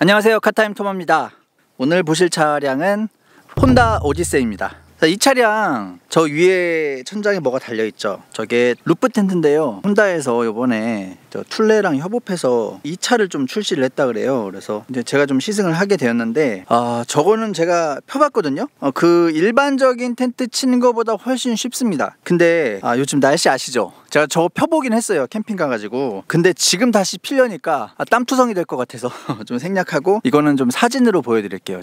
안녕하세요, 카타임 토마입니다. 오늘 보실 차량은 혼다 오디세이입니다. 이 차량 저 위에 천장에 뭐가 달려있죠. 저게 루프 텐트인데요, 혼다에서 요번에 저 툴레랑 협업해서 이 차를 좀 출시를 했다 그래요. 그래서 이제 제가 좀 시승을 하게 되었는데, 저거는 제가 펴봤거든요. 그 일반적인 텐트 치는 것보다 훨씬 쉽습니다. 근데 요즘 날씨 아시죠? 제가 저거 펴보긴 했어요, 캠핑 가가지고. 근데 지금 다시 피려니까 땀투성이 될 것 같아서 좀 생략하고, 이거는 좀 사진으로 보여드릴게요.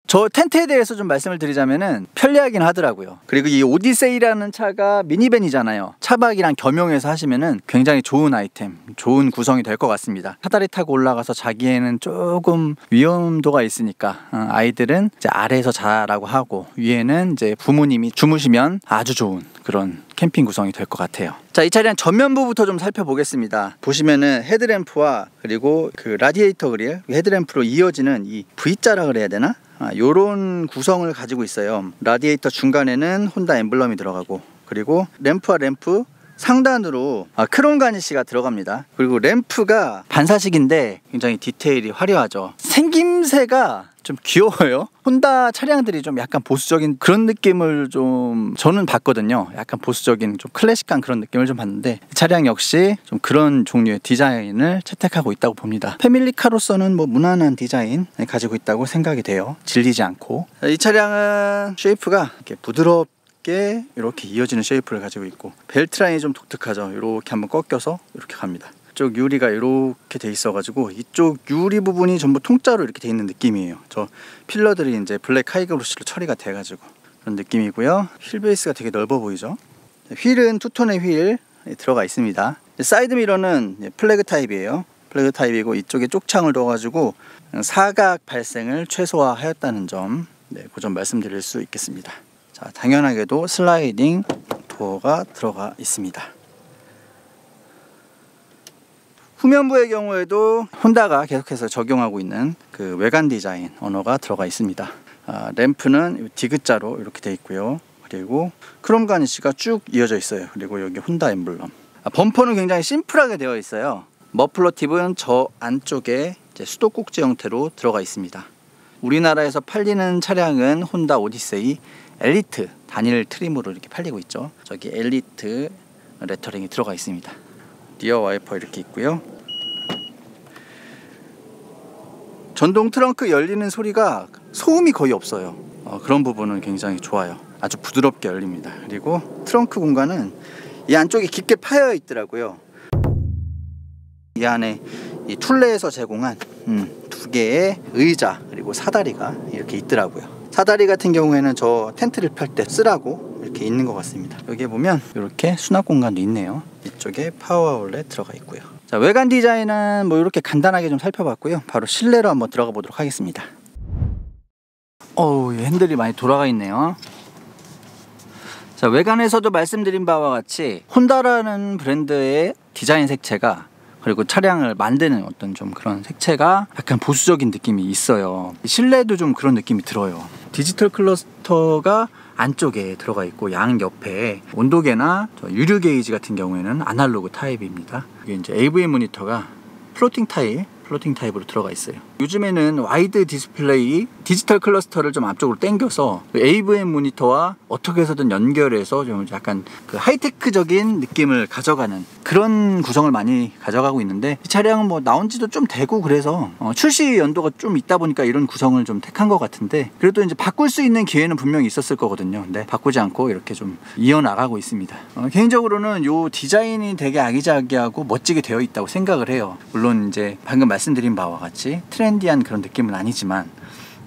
저 텐트에 대해서 좀 말씀을 드리자면은 편리하긴 하더라고요. 그리고 이 오디세이라는 차가 미니밴이잖아요. 차박이랑 겸용해서 하시면은 굉장히 좋은 아이템, 좋은 구성이 될 것 같습니다. 사다리 타고 올라가서 자기에는 조금 위험도가 있으니까 아이들은 이제 아래에서 자라고 하고, 위에는 이제 부모님이 주무시면 아주 좋은 그런 캠핑 구성이 될 것 같아요. 자, 이 차량 전면부부터 좀 살펴보겠습니다. 보시면은 헤드램프와 그리고 그 라디에이터 그릴, 헤드램프로 이어지는 이 V자라 그래야 되나? 요런 구성을 가지고 있어요. 라디에이터 중간에는 혼다 엠블럼이 들어가고, 그리고 램프와 램프 상단으로 크롬 가니쉬가 들어갑니다. 그리고 램프가 반사식인데 굉장히 디테일이 화려하죠. 생김새가 좀 귀여워요. 혼다 차량들이 좀 약간 보수적인 그런 느낌을 좀 저는 봤거든요. 약간 보수적인 좀 클래식한 그런 느낌을 좀 봤는데, 이 차량 역시 좀 그런 종류의 디자인을 채택하고 있다고 봅니다. 패밀리카로서는 뭐 무난한 디자인 가지고 있다고 생각이 돼요. 질리지 않고. 이 차량은 쉐이프가 이렇게 부드럽게 이렇게 이어지는 쉐이프를 가지고 있고, 벨트 라인이 좀 독특하죠. 이렇게 한번 꺾여서 이렇게 갑니다. 이쪽 유리가 이렇게 돼 있어 가지고 이쪽 유리 부분이 전부 통짜로 이렇게 돼 있는 느낌이에요. 저 필러들이 이제 블랙 하이그로시로 처리가 돼 가지고 그런 느낌이고요. 휠 베이스가 되게 넓어 보이죠. 휠은 투톤의 휠 들어가 있습니다. 사이드 미러는 플래그 타입이에요. 플래그 타입이고, 이쪽에 쪽창을 둬 가지고 사각 발생을 최소화하였다는 점, 그 점 말씀드릴 수 있겠습니다. 자, 당연하게도 슬라이딩 도어가 들어가 있습니다. 후면부의 경우에도 혼다가 계속해서 적용하고 있는 그 외관 디자인 언어가 들어가 있습니다. 램프는 디귿자로 이렇게 되어 있고요. 그리고 크롬 가니쉬가 쭉 이어져 있어요. 그리고 여기 혼다 엠블럼. 범퍼는 굉장히 심플하게 되어 있어요. 머플러 팁은 저 안쪽에 이제 수도꼭지 형태로 들어가 있습니다. 우리나라에서 팔리는 차량은 혼다 오디세이 엘리트 단일 트림으로 이렇게 팔리고 있죠. 저기 엘리트 레터링이 들어가 있습니다. 리어 와이퍼 이렇게 있고요. 전동 트렁크 열리는 소리가 소음이 거의 없어요. 그런 부분은 굉장히 좋아요. 아주 부드럽게 열립니다. 그리고 트렁크 공간은 이 안쪽에 깊게 파여 있더라고요. 이 안에 이 툴레에서 제공한 두 개의 의자, 그리고 사다리가 이렇게 있더라고요. 사다리 같은 경우에는 저 텐트를 펼 때 쓰라고 이렇게 있는 것 같습니다. 여기에 보면 이렇게 수납 공간도 있네요. 이쪽에 파워 아울렛 들어가 있고요. 자, 외관 디자인은 뭐 이렇게 간단하게 좀 살펴봤고요. 바로 실내로 한번 들어가 보도록 하겠습니다. 핸들이 많이 돌아가 있네요. 자, 외관에서도 말씀드린 바와 같이 혼다라는 브랜드의 디자인 색채가, 그리고 차량을 만드는 어떤 좀 그런 색채가 약간 보수적인 느낌이 있어요. 실내도 좀 그런 느낌이 들어요. 디지털 클러스터가 안쪽에 들어가 있고, 양 옆에 온도계나 유류 게이지 같은 경우에는 아날로그 타입입니다. 이게 이제 AV 모니터가 플로팅 타입으로 들어가 있어요. 요즘에는 와이드 디스플레이 디지털 클러스터를 좀 앞쪽으로 당겨서 AVM 모니터와 어떻게 해서든 연결해서 좀 약간 그 하이테크적인 느낌을 가져가는 그런 구성을 많이 가져가고 있는데, 이 차량은 뭐 나온 지도 좀 되고 그래서 출시 연도가 좀 있다 보니까 이런 구성을 좀 택한 것 같은데, 그래도 이제 바꿀 수 있는 기회는 분명히 있었을 거거든요. 근데 바꾸지 않고 이렇게 좀 이어나가고 있습니다. 개인적으로는 이 디자인이 되게 아기자기하고 멋지게 되어 있다고 생각을 해요. 물론 이제 방금 말씀드린 바와 같이 트렌디한 그런 느낌은 아니지만,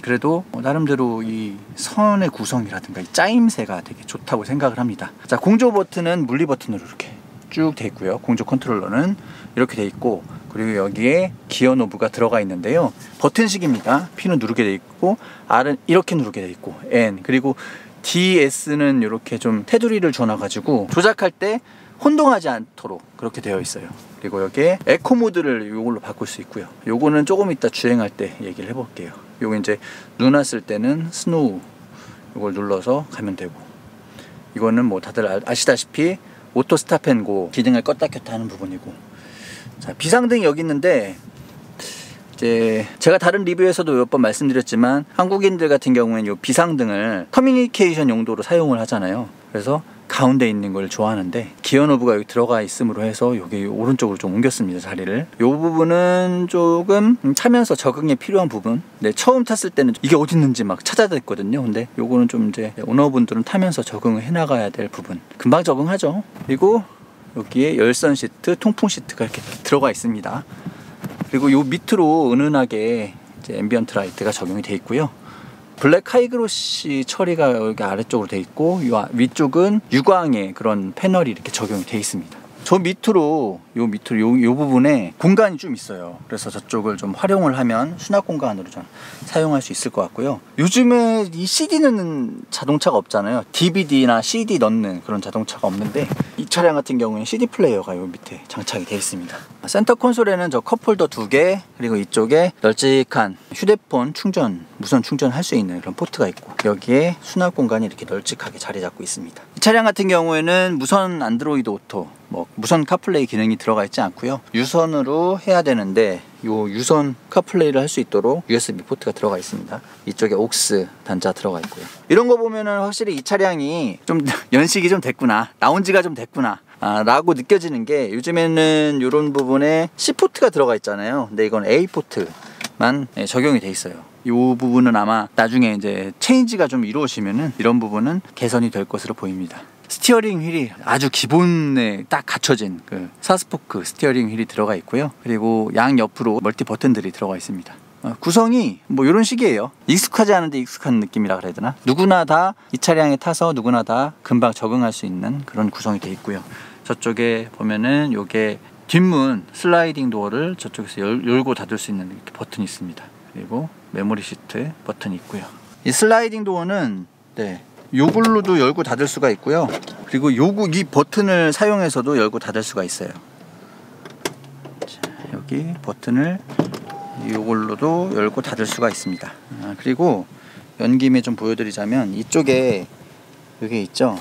그래도 나름대로 이 선의 구성이라든가 이 짜임새가 되게 좋다고 생각을 합니다. 자, 공조 버튼은 물리 버튼으로 이렇게 쭉 돼 있고요. 공조 컨트롤러는 이렇게 돼 있고, 그리고 여기에 기어 노브가 들어가 있는데요. 버튼식입니다. P는 누르게 돼 있고, R은 이렇게 누르게 돼 있고, N, 그리고 DS는 이렇게 좀 테두리를 줘놔가지고 조작할 때 혼동하지 않도록 그렇게 되어 있어요. 그리고 여기에 에코 모드를 이걸로 바꿀 수 있고요. 요거는 조금 이따 주행할 때 얘기를 해볼게요. 요거 이제 눈 왔을 때는 스노우 이걸 눌러서 가면 되고, 이거는 뭐 다들 아시다시피 오토 스탑 앤 고 기능을 껐다 켰다 하는 부분이고, 자, 비상등이 여기 있는데 이제 제가 다른 리뷰에서도 몇 번 말씀드렸지만 한국인들 같은 경우에는 이 비상등을 커뮤니케이션 용도로 사용을 하잖아요. 그래서 가운데 있는 걸 좋아하는데 기어 노브가 여기 들어가 있음으로 해서 여기 오른쪽으로 좀 옮겼습니다, 자리를. 이 부분은 조금 타면서 적응에 필요한 부분. 네, 처음 탔을 때는 이게 어디 있는지 막 찾아댔거든요. 근데 요거는 좀 이제 오너분들은 타면서 적응을 해나가야 될 부분. 금방 적응하죠. 그리고 여기에 열선 시트, 통풍 시트가 이렇게 들어가 있습니다. 그리고 요 밑으로 은은하게 이제 앰비언트 라이트가 적용이 되어 있고요. 블랙 하이그로시 처리가 여기 아래쪽으로 되어 있고 이 위쪽은 유광의 그런 패널이 이렇게 적용이 되어 있습니다. 저 밑으로 요 부분에 공간이 좀 있어요. 그래서 저쪽을 좀 활용을 하면 수납 공간으로 좀 사용할 수 있을 것 같고요. 요즘에 이 CD 넣는 자동차가 없잖아요. DVD나 CD 넣는 그런 자동차가 없는데 이 차량 같은 경우에는 CD 플레이어가 요 밑에 장착이 되어 있습니다. 센터 콘솔에는 저 컵홀더 2개, 그리고 이쪽에 널찍한 휴대폰 충전, 무선 충전할 수 있는 그런 포트가 있고 여기에 수납 공간이 이렇게 널찍하게 자리 잡고 있습니다. 이 차량 같은 경우에는 무선 안드로이드 오토, 무선 카플레이 기능이 들어가 있지 않고요. 유선으로 해야 되는데 요 유선 카플레이를 할 수 있도록 USB 포트가 들어가 있습니다. 이쪽에 옥스 단자 들어가 있고요. 이런 거 보면은 확실히 이 차량이 좀 연식이 좀 됐구나, 나온 지가 좀 됐구나 라고 느껴지는 게, 요즘에는 이런 부분에 C 포트가 들어가 있잖아요. 근데 이건 A 포트만 적용이 돼 있어요. 이 부분은 아마 나중에 이제 체인지가 좀 이루어지면은 이런 부분은 개선이 될 것으로 보입니다. 스티어링 휠이 아주 기본에 딱 갖춰진 그 사스포크 스티어링 휠이 들어가 있고요. 그리고 양 옆으로 멀티 버튼들이 들어가 있습니다. 구성이 뭐 이런 식이에요. 익숙하지 않은데 익숙한 느낌이라 그래야 되나? 누구나 다 이 차량에 타서 누구나 다 금방 적응할 수 있는 그런 구성이 되어 있고요. 저쪽에 보면은 요게 뒷문 슬라이딩 도어를 저쪽에서 열고 닫을 수 있는 이렇게 버튼이 있습니다. 그리고 메모리 시트 버튼이 있고요. 이 슬라이딩 도어는 요걸로도 열고 닫을 수가 있고요. 그리고 이 버튼을 사용해서도 열고 닫을 수가 있어요. 자, 여기 버튼을 요걸로도 열고 닫을 수가 있습니다. 그리고 연김에 좀 보여드리자면 이쪽에 여기 있죠.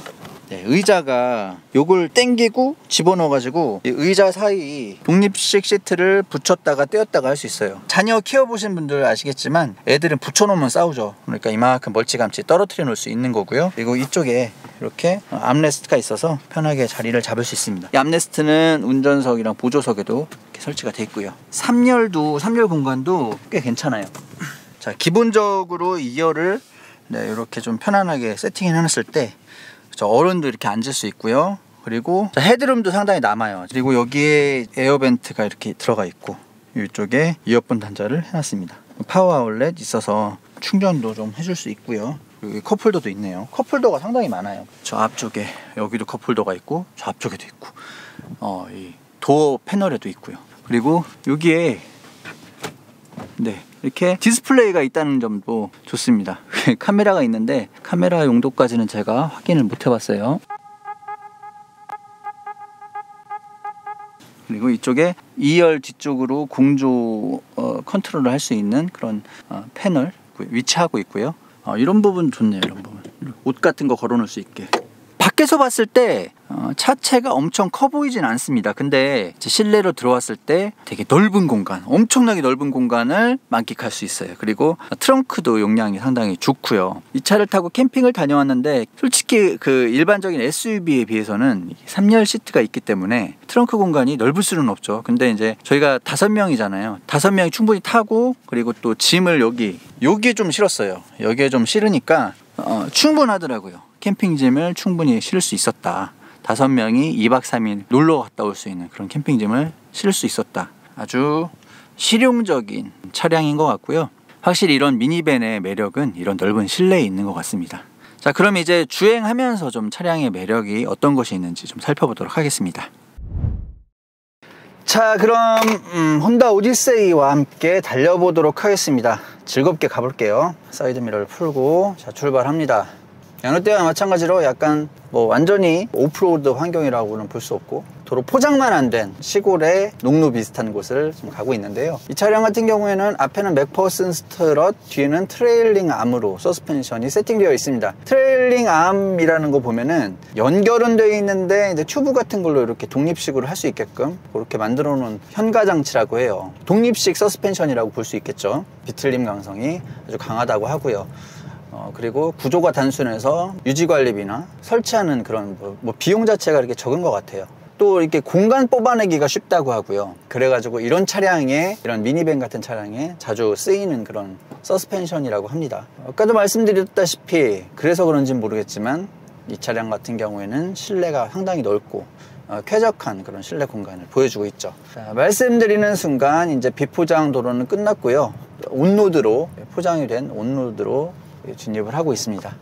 의자가 요걸 당기고 집어넣어 가지고 의자 사이 독립식 시트를 붙였다가 떼었다가 할 수 있어요. 자녀 키워보신 분들 아시겠지만 애들은 붙여놓으면 싸우죠. 그러니까 이만큼 멀찌감치 떨어뜨려 놓을 수 있는 거고요. 그리고 이쪽에 이렇게 암레스트가 있어서 편하게 자리를 잡을 수 있습니다. 이 암레스트는 운전석이랑 보조석에도 이렇게 설치가 되어 있고요. 3열 공간도 꽤 괜찮아요. 자, 기본적으로 2열을 이렇게 좀 편안하게 세팅해 놨을 때 어른도 이렇게 앉을 수 있고요. 그리고 헤드룸도 상당히 남아요. 그리고 여기에 에어벤트가 이렇게 들어가 있고 이쪽에 이어폰 단자를 해놨습니다. 파워 아울렛 있어서 충전도 좀 해줄 수 있고요. 여기 컵홀더도 있네요. 컵홀더가 상당히 많아요. 저 앞쪽에 여기도 컵홀더가 있고 저 앞쪽에도 있고 이 도어 패널에도 있고요. 그리고 여기에 이렇게 디스플레이가 있다는 점도 좋습니다. 카메라가 있는데 카메라 용도까지는 제가 확인을 못 해봤어요. 그리고 이쪽에 2열 뒤쪽으로 공조 컨트롤을 할 수 있는 그런 패널 위치하고 있고요. 이런 부분 좋네요. 이런 부분 옷 같은 거 걸어 놓을 수 있게. 밖에서 봤을 때 차체가 엄청 커 보이진 않습니다. 근데 실내로 들어왔을 때 되게 넓은 공간, 엄청나게 넓은 공간을 만끽할 수 있어요. 그리고 트렁크도 용량이 상당히 좋고요. 이 차를 타고 캠핑을 다녀왔는데 솔직히 그 일반적인 SUV에 비해서는 3열 시트가 있기 때문에 트렁크 공간이 넓을 수는 없죠. 근데 이제 저희가 5명이잖아요. 5명이 충분히 타고, 그리고 또 짐을 여기에 좀 실었어요. 여기에 좀 실으니까 충분하더라고요. 캠핑짐을 충분히 실을 수 있었다. 5명이 2박 3일 놀러 갔다 올 수 있는 그런 캠핑짐을 실을 수 있었다. 아주 실용적인 차량인 것 같고요. 확실히 이런 미니밴의 매력은 이런 넓은 실내에 있는 것 같습니다. 자, 그럼 이제 주행하면서 좀 차량의 매력이 어떤 것이 있는지 좀 살펴보도록 하겠습니다. 자, 그럼 혼다 오디세이와 함께 달려보도록 하겠습니다. 즐겁게 가볼게요. 사이드미러를 풀고 자, 출발합니다. 여느 때와 마찬가지로 약간 완전히 오프로드 환경이라고는 볼 수 없고 도로 포장만 안 된 시골의 농로 비슷한 곳을 좀 가고 있는데요. 이 차량 같은 경우에는 앞에는 맥퍼슨 스트럿, 뒤에는 트레일링 암으로 서스펜션이 세팅되어 있습니다. 트레일링 암이라는 거 보면은 연결은 되어 있는데 이제 튜브 같은 걸로 이렇게 독립식으로 할 수 있게끔 그렇게 만들어 놓은 현가 장치라고 해요. 독립식 서스펜션이라고 볼 수 있겠죠. 비틀림 강성이 아주 강하다고 하고요. 그리고 구조가 단순해서 유지관리비나 설치하는 그런 뭐 비용 자체가 이렇게 적은 것 같아요. 또 이렇게 공간 뽑아내기가 쉽다고 하고요. 그래가지고 이런 차량에, 이런 미니밴 같은 차량에 자주 쓰이는 그런 서스펜션이라고 합니다. 아까도 말씀드렸다시피 그래서 그런지는 모르겠지만 이 차량 같은 경우에는 실내가 상당히 넓고 쾌적한 그런 실내 공간을 보여주고 있죠. 자, 말씀드리는 순간 이제 비포장 도로는 끝났고요. 온로드로, 포장이 된 온로드로 진입을 하고 있습니다.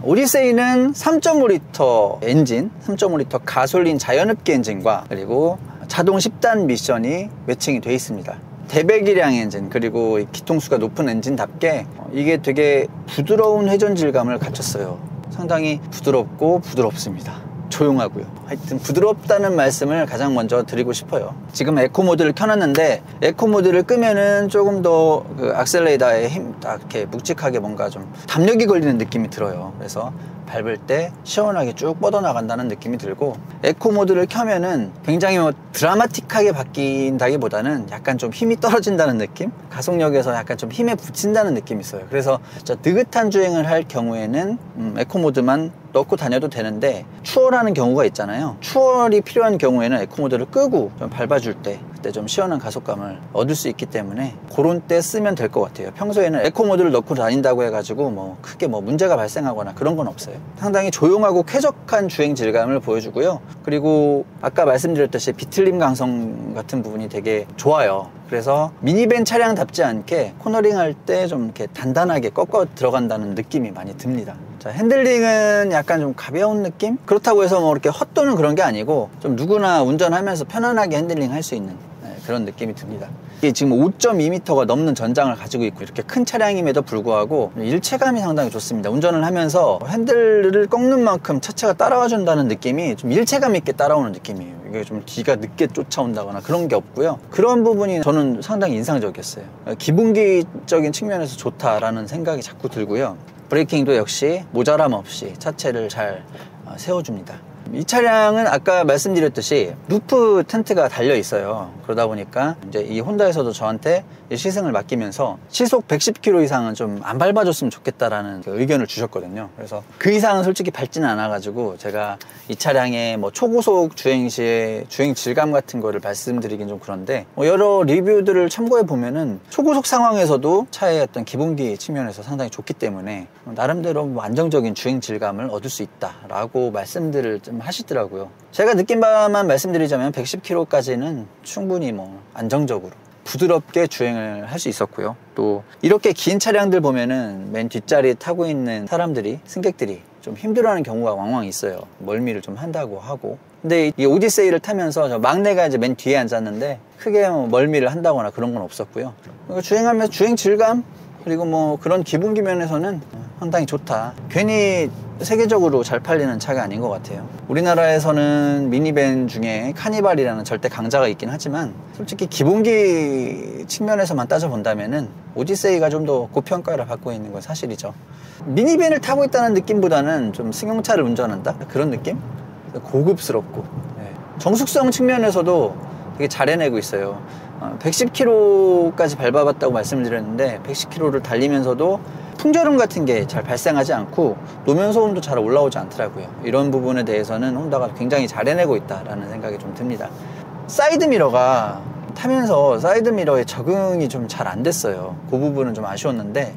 오디세이는 3.5L 엔진, 3.5L 가솔린 자연흡기 엔진과 그리고 자동 10단 미션이 매칭이 되어 있습니다. 대배기량 엔진, 그리고 기통수가 높은 엔진답게 이게 되게 부드러운 회전 질감을 갖췄어요. 상당히 부드럽고 부드럽습니다. 조용하고요. 하여튼 부드럽다는 말씀을 가장 먼저 드리고 싶어요. 지금 에코 모드를 켜놨는데 에코 모드를 끄면은 조금 더 그 악셀레이터에 힘 딱 이렇게 묵직하게 뭔가 좀 담력이 걸리는 느낌이 들어요. 그래서 밟을 때 시원하게 쭉 뻗어나간다는 느낌이 들고, 에코 모드를 켜면은 굉장히 뭐 드라마틱하게 바뀐다기보다는 약간 좀 힘이 떨어진다는 느낌? 가속력에서 약간 좀 힘에 붙인다는 느낌이 있어요. 그래서 진짜 느긋한 주행을 할 경우에는 에코 모드만 넣고 다녀도 되는데, 추월하는 경우가 있잖아요. 추월이 필요한 경우에는 에코 모드를 끄고 좀 밟아줄 때 그때 좀 시원한 가속감을 얻을 수 있기 때문에 그런 때 쓰면 될 것 같아요. 평소에는 에코 모드를 넣고 다닌다고 해가지고 뭐 크게 뭐 문제가 발생하거나 그런 건 없어요. 상당히 조용하고 쾌적한 주행 질감을 보여주고요. 그리고 아까 말씀드렸듯이 비틀림 강성 같은 부분이 되게 좋아요. 그래서 미니밴 차량답지 않게 코너링 할 때 좀 이렇게 단단하게 꺾어 들어간다는 느낌이 많이 듭니다. 자, 핸들링은 약간 좀 가벼운 느낌? 그렇다고 해서 뭐 이렇게 헛도는 그런 게 아니고 좀 누구나 운전하면서 편안하게 핸들링 할 수 있는 그런 느낌이 듭니다. 이게 지금 5.2m가 넘는 전장을 가지고 있고 이렇게 큰 차량임에도 불구하고 일체감이 상당히 좋습니다. 운전을 하면서 핸들을 꺾는 만큼 차체가 따라와 준다는 느낌이 좀 일체감 있게 따라오는 느낌이에요. 이게 좀 뒤가 늦게 쫓아온다거나 그런 게 없고요. 그런 부분이 저는 상당히 인상적이었어요. 기본기적인 측면에서 좋다라는 생각이 자꾸 들고요. 브레이킹도 역시 모자람 없이 차체를 잘 세워줍니다. 이 차량은 아까 말씀드렸듯이 루프 텐트가 달려 있어요. 그러다 보니까 이제 이 혼다에서도 저한테 시승을 맡기면서 시속 110km 이상은 좀 안 밟아줬으면 좋겠다라는 의견을 주셨거든요. 그래서 그 이상은 솔직히 밟지는 않아가지고 제가 이 차량의 뭐 초고속 주행 시의 주행 질감 같은 거를 말씀드리긴 좀 그런데, 여러 리뷰들을 참고해 보면은 초고속 상황에서도 차의 어떤 기본기 측면에서 상당히 좋기 때문에 나름대로 뭐 안정적인 주행 질감을 얻을 수 있다라고 말씀들을 좀 하시더라고요. 제가 느낀 바만 말씀드리자면 110km까지는 충분히 뭐 안정적으로 부드럽게 주행을 할 수 있었고요. 또 이렇게 긴 차량들 보면은 맨 뒷자리에 타고 있는 사람들이, 승객들이 좀 힘들어하는 경우가 왕왕 있어요. 멀미를 좀 한다고 하고. 근데 이 오디세이를 타면서 저 막내가 이제 맨 뒤에 앉았는데 크게 뭐 멀미를 한다거나 그런 건 없었고요. 주행하면서 주행 질감, 그리고 뭐 그런 기본기 면에서는 상당히 좋다. 괜히 세계적으로 잘 팔리는 차가 아닌 것 같아요. 우리나라에서는 미니밴 중에 카니발이라는 절대 강자가 있긴 하지만 솔직히 기본기 측면에서만 따져본다면은 오디세이가 좀 더 고평가를 받고 있는 건 사실이죠. 미니밴을 타고 있다는 느낌보다는 좀 승용차를 운전한다? 그런 느낌? 고급스럽고 정숙성 측면에서도 되게 잘 해내고 있어요. 110km까지 밟아봤다고 말씀을 드렸는데 110km를 달리면서도 풍절음 같은 게 잘 발생하지 않고 노면 소음도 잘 올라오지 않더라고요. 이런 부분에 대해서는 혼다가 굉장히 잘 해내고 있다라는 생각이 좀 듭니다. 사이드미러가 타면서 사이드미러에 적응이 좀 잘 안 됐어요. 그 부분은 좀 아쉬웠는데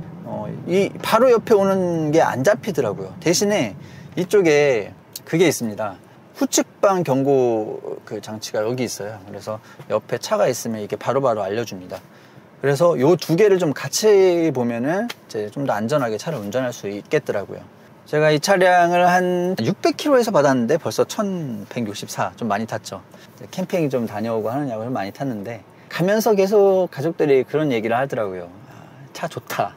이 바로 옆에 오는 게 안 잡히더라고요. 대신에 이쪽에 그게 있습니다. 후측방 경고 그 장치가 여기 있어요. 그래서 옆에 차가 있으면 이게 바로바로 알려줍니다. 그래서 요 두 개를 좀 같이 보면은 이제 좀 더 안전하게 차를 운전할 수 있겠더라고요. 제가 이 차량을 한 600km에서 받았는데 벌써 1164, 좀 많이 탔죠. 캠핑 좀 다녀오고 하느냐고 좀 많이 탔는데 가면서 계속 가족들이 그런 얘기를 하더라고요. 차 좋다.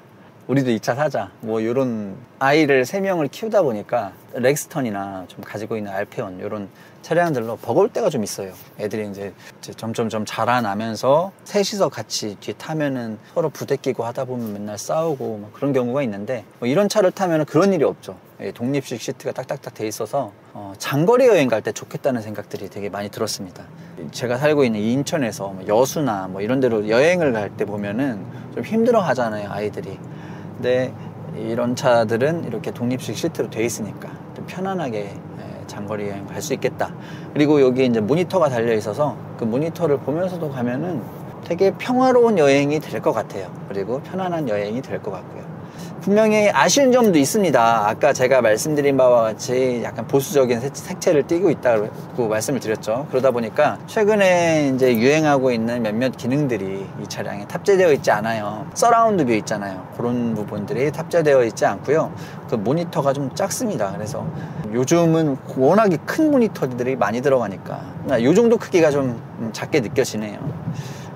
우리도 이 차 사자 뭐 요런 아이를 3명을 키우다 보니까 렉스턴이나 좀 가지고 있는 알페온 요런 차량들로 버거울 때가 좀 있어요. 애들이 이제 점점점 자라나면서 셋이서 같이 뒤에 타면은 서로 부대끼고 하다 보면 맨날 싸우고 뭐 그런 경우가 있는데 뭐 이런 차를 타면은 그런 일이 없죠. 독립식 시트가 딱딱딱 돼 있어서 장거리 여행 갈 때 좋겠다는 생각들이 되게 많이 들었습니다. 제가 살고 있는 인천에서 여수나 뭐 이런 데로 여행을 갈 때 보면은 좀 힘들어 하잖아요, 아이들이. 근데 이런 차들은 이렇게 독립식 시트로 돼 있으니까 좀 편안하게 장거리 여행 갈 수 있겠다. 그리고 여기 이제 모니터가 달려 있어서 그 모니터를 보면서도 가면은 되게 평화로운 여행이 될 것 같아요. 그리고 편안한 여행이 될 것 같고요. 분명히 아쉬운 점도 있습니다. 아까 제가 말씀드린 바와 같이 약간 보수적인 색채를 띠고 있다고 말씀을 드렸죠. 그러다 보니까 최근에 이제 유행하고 있는 몇몇 기능들이 이 차량에 탑재되어 있지 않아요. 서라운드 뷰 있잖아요. 그런 부분들이 탑재되어 있지 않고요. 그 모니터가 좀 작습니다. 그래서 요즘은 워낙에 큰 모니터들이 많이 들어가니까 이 정도 크기가 좀 작게 느껴지네요.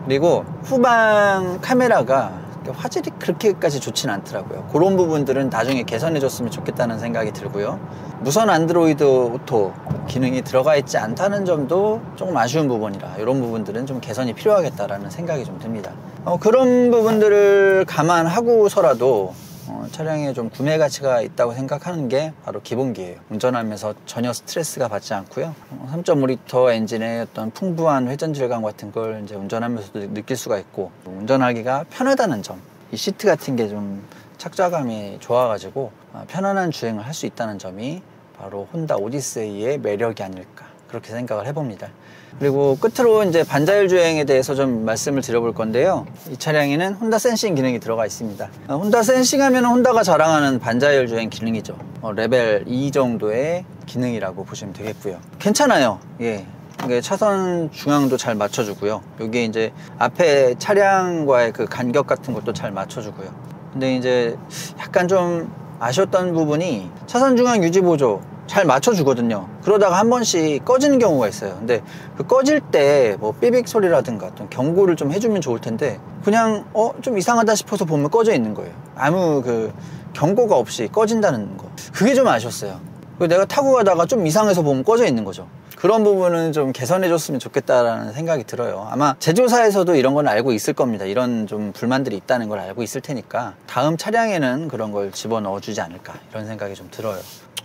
그리고 후방 카메라가 화질이 그렇게까지 좋진 않더라고요. 그런 부분들은 나중에 개선해 줬으면 좋겠다는 생각이 들고요. 무선 안드로이드 오토 기능이 들어가 있지 않다는 점도 조금 아쉬운 부분이라 이런 부분들은 좀 개선이 필요하겠다라는 생각이 좀 듭니다. 그런 부분들을 감안하고서라도 차량에 좀 구매 가치가 있다고 생각하는 게 바로 기본기예요. 운전하면서 전혀 스트레스가 받지 않고요. 3.5L 엔진의 어떤 풍부한 회전 질감 같은 걸 이제 운전하면서도 느낄 수가 있고, 운전하기가 편하다는 점, 이 시트 같은 게 좀 착좌감이 좋아가지고 편안한 주행을 할 수 있다는 점이 바로 혼다 오디세이의 매력이 아닐까, 그렇게 생각을 해봅니다. 그리고 끝으로 이제 반자율 주행에 대해서 좀 말씀을 드려볼 건데요. 이 차량에는 혼다 센싱 기능이 들어가 있습니다. 혼다 센싱 하면 혼다가 자랑하는 반자율 주행 기능이죠. 레벨 2 정도의 기능이라고 보시면 되겠고요. 괜찮아요. 예. 차선 중앙도 잘 맞춰주고요. 여기 이제 앞에 차량과의 그 간격 같은 것도 잘 맞춰주고요. 근데 이제 약간 좀 아쉬웠던 부분이 차선 중앙 유지 보조 잘 맞춰주거든요. 그러다가 한 번씩 꺼지는 경우가 있어요. 근데 그 꺼질 때 뭐 삐빅 소리라든가 어떤 경고를 좀 해주면 좋을 텐데 그냥 좀 이상하다 싶어서 보면 꺼져 있는 거예요. 아무 그 경고가 없이 꺼진다는 거, 그게 좀 아쉬웠어요. 내가 타고 가다가 좀 이상해서 보면 꺼져 있는 거죠. 그런 부분은 좀 개선해 줬으면 좋겠다라는 생각이 들어요. 아마 제조사에서도 이런 건 알고 있을 겁니다. 이런 좀 불만들이 있다는 걸 알고 있을 테니까 다음 차량에는 그런 걸 집어넣어 주지 않을까, 이런 생각이 좀 들어요.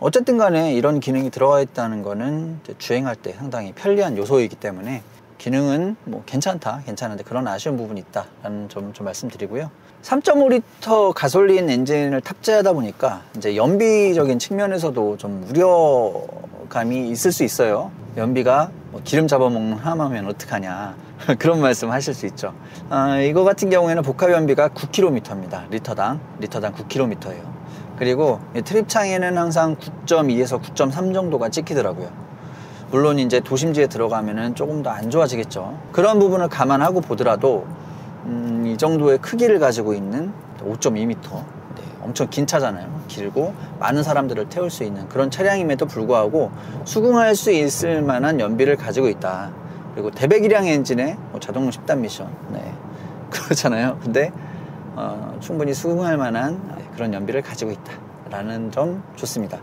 어쨌든 간에 이런 기능이 들어가 있다는 거는 주행할 때 상당히 편리한 요소이기 때문에 기능은 뭐 괜찮은데 그런 아쉬운 부분이 있다라는 점 좀 말씀드리고요. 3.5L 가솔린 엔진을 탑재하다 보니까 이제 연비적인 측면에서도 좀 우려감이 있을 수 있어요. 연비가 뭐 기름 잡아먹는 하마면 어떡하냐 그런 말씀 하실 수 있죠. 이거 같은 경우에는 복합 연비가 9km입니다. 리터당 9km예요. 그리고 트립창에는 항상 9.2에서 9.3 정도가 찍히더라고요. 물론 이제 도심지에 들어가면은 조금 더 안 좋아지겠죠. 그런 부분을 감안하고 보더라도 이 정도의 크기를 가지고 있는 5.2m, 엄청 긴 차잖아요. 길고 많은 사람들을 태울 수 있는 그런 차량임에도 불구하고 수긍할 수 있을 만한 연비를 가지고 있다. 그리고 대배기량 엔진의 자동 10단 미션, 그렇잖아요. 근데 충분히 수긍할 만한 그런 연비를 가지고 있다라는 점 좋습니다.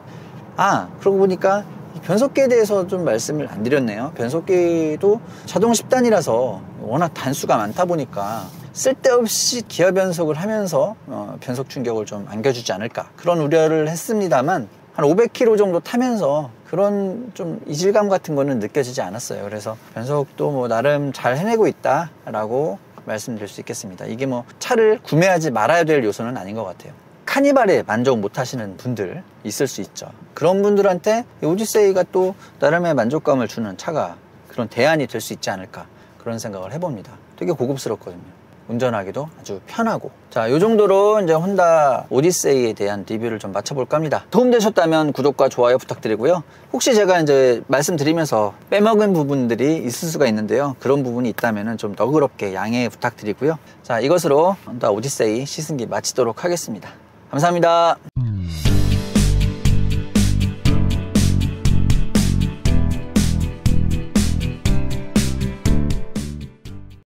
그러고 보니까 변속기에 대해서 좀 말씀을 안 드렸네요. 변속기도 자동 10단이라서 워낙 단수가 많다 보니까 쓸데없이 기어 변속을 하면서 변속 충격을 좀 안겨주지 않을까, 그런 우려를 했습니다만 한 500km 정도 타면서 그런 좀 이질감 같은 거는 느껴지지 않았어요. 그래서 변속도 뭐 나름 잘 해내고 있다라고 말씀드릴 수 있겠습니다. 이게 뭐 차를 구매하지 말아야 될 요소는 아닌 것 같아요. 카니발에 만족 못 하시는 분들 있을 수 있죠. 그런 분들한테 오디세이가 또 나름의 만족감을 주는 차가, 그런 대안이 될 수 있지 않을까, 그런 생각을 해봅니다. 되게 고급스럽거든요. 운전하기도 아주 편하고. 자, 요 정도로 이제 혼다 오디세이에 대한 리뷰를 좀 마쳐볼까 합니다. 도움되셨다면 구독과 좋아요 부탁드리고요. 혹시 제가 이제 말씀드리면서 빼먹은 부분들이 있을 수가 있는데요. 그런 부분이 있다면 좀 너그럽게 양해 부탁드리고요. 자, 이것으로 혼다 오디세이 시승기 마치도록 하겠습니다. 감사합니다.